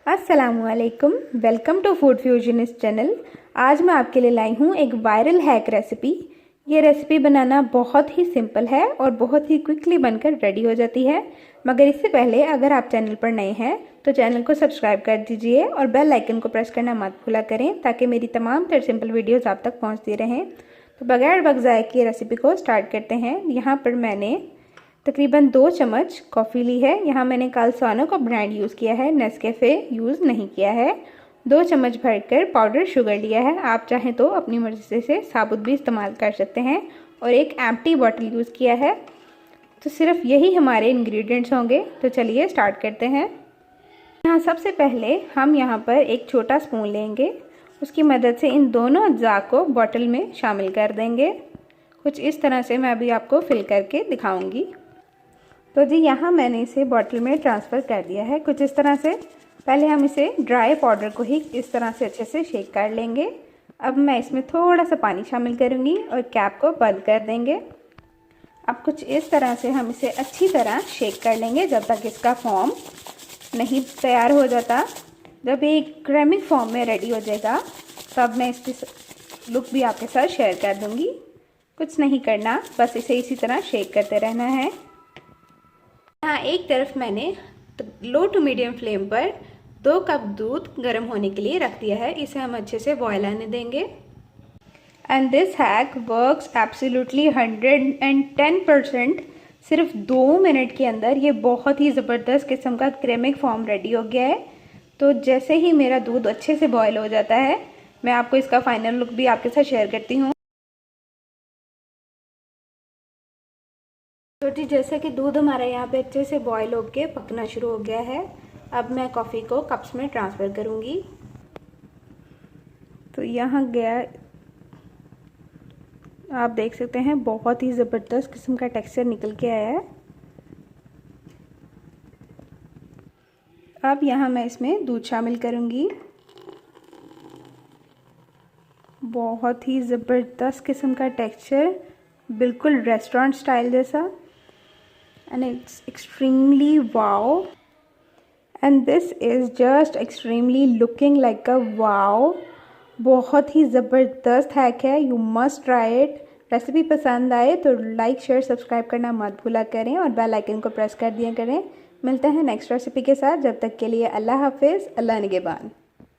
अस्सलामुअलैकुम, welcome to food फ्यूजनिस्ट channel. आज मैं आपके लिए लाई हूँ एक वायरल हैक रेसिपी। ये रेसिपी बनाना बहुत ही सिंपल है और बहुत ही क्विकली बनकर रेडी हो जाती है। मगर इससे पहले अगर आप चैनल पर नए हैं तो चैनल को सब्सक्राइब कर दीजिए और बेल आइकन को प्रेस करना मत भूला करें ताकि मेरी तमाम तर सिंपल वीडियोज़ आप तक पहुँचती रहें। तो बगैर वक्त ज़ाय की रेसिपी को स्टार्ट करते हैं। यहाँ पर मैंने तकरीबन 2 चम्मच कॉफ़ी ली है। यहाँ मैंने कालसानो का ब्रांड यूज़ किया है, नेस्कैफ़े यूज़ नहीं किया है। 2 चम्मच भरकर पाउडर शुगर लिया है। आप चाहें तो अपनी मर्ज़ी से साबुत भी इस्तेमाल कर सकते हैं। और एक एम्प्टी बॉटल यूज़ किया है। तो सिर्फ यही हमारे इंग्रेडिएंट्स होंगे। तो चलिए स्टार्ट करते हैं। यहाँ सबसे पहले हम यहाँ पर एक छोटा स्पून लेंगे। उसकी मदद से इन दोनों अज्जा को बॉटल में शामिल कर देंगे। कुछ इस तरह से मैं अभी आपको फिल करके दिखाऊंगी। तो जी यहाँ मैंने इसे बॉटल में ट्रांसफ़र कर दिया है कुछ इस तरह से। पहले हम इसे ड्राई पाउडर को ही इस तरह से अच्छे से शेक कर लेंगे। अब मैं इसमें थोड़ा सा पानी शामिल करूँगी और कैप को बंद कर देंगे। अब कुछ इस तरह से हम इसे अच्छी तरह शेक कर लेंगे जब तक इसका फॉर्म नहीं तैयार हो जाता। जब ये क्रेमिक फॉर्म में रेडी हो जाएगा तब मैं इसकी लुक भी आपके साथ शेयर कर दूँगी। कुछ नहीं करना, बस इसे इसी तरह शेक करते रहना है। यहाँ एक तरफ मैंने लो टू मीडियम फ्लेम पर 2 कप दूध गर्म होने के लिए रख दिया है। इसे हम अच्छे से बॉयल आने देंगे। And this hack works absolutely 110%। सिर्फ 2 मिनट के अंदर ये बहुत ही ज़बरदस्त किस्म का क्रेमिक फॉर्म रेडी हो गया है। तो जैसे ही मेरा दूध अच्छे से बॉयल हो जाता है मैं आपको इसका फाइनल लुक भी आपके साथ शेयर करती हूँ। तो जी जैसे कि दूध हमारा यहाँ पे अच्छे से बॉयल होके पकना शुरू हो गया है। अब मैं कॉफ़ी को कप्स में ट्रांसफ़र करूँगी। तो यहाँ गया, आप देख सकते हैं बहुत ही ज़बरदस्त किस्म का टेक्सचर निकल के आया है। अब यहाँ मैं इसमें दूध शामिल करूँगी। बहुत ही ज़बरदस्त किस्म का टेक्सचर, बिल्कुल रेस्टोरेंट स्टाइल जैसा। And it's extremely wow, and this is just extremely looking like a wow। बहुत ही ज़बरदस्त हैक है, you must try it. Recipe पसंद आए तो लाइक शेयर सब्सक्राइब करना मत भूला करें और बेल आइकन को प्रेस कर दिया करें। मिलते हैं नेक्स्ट रेसिपी के साथ। जब तक के लिए अल्लाह हाफिज़, अल्लाह निगहबान।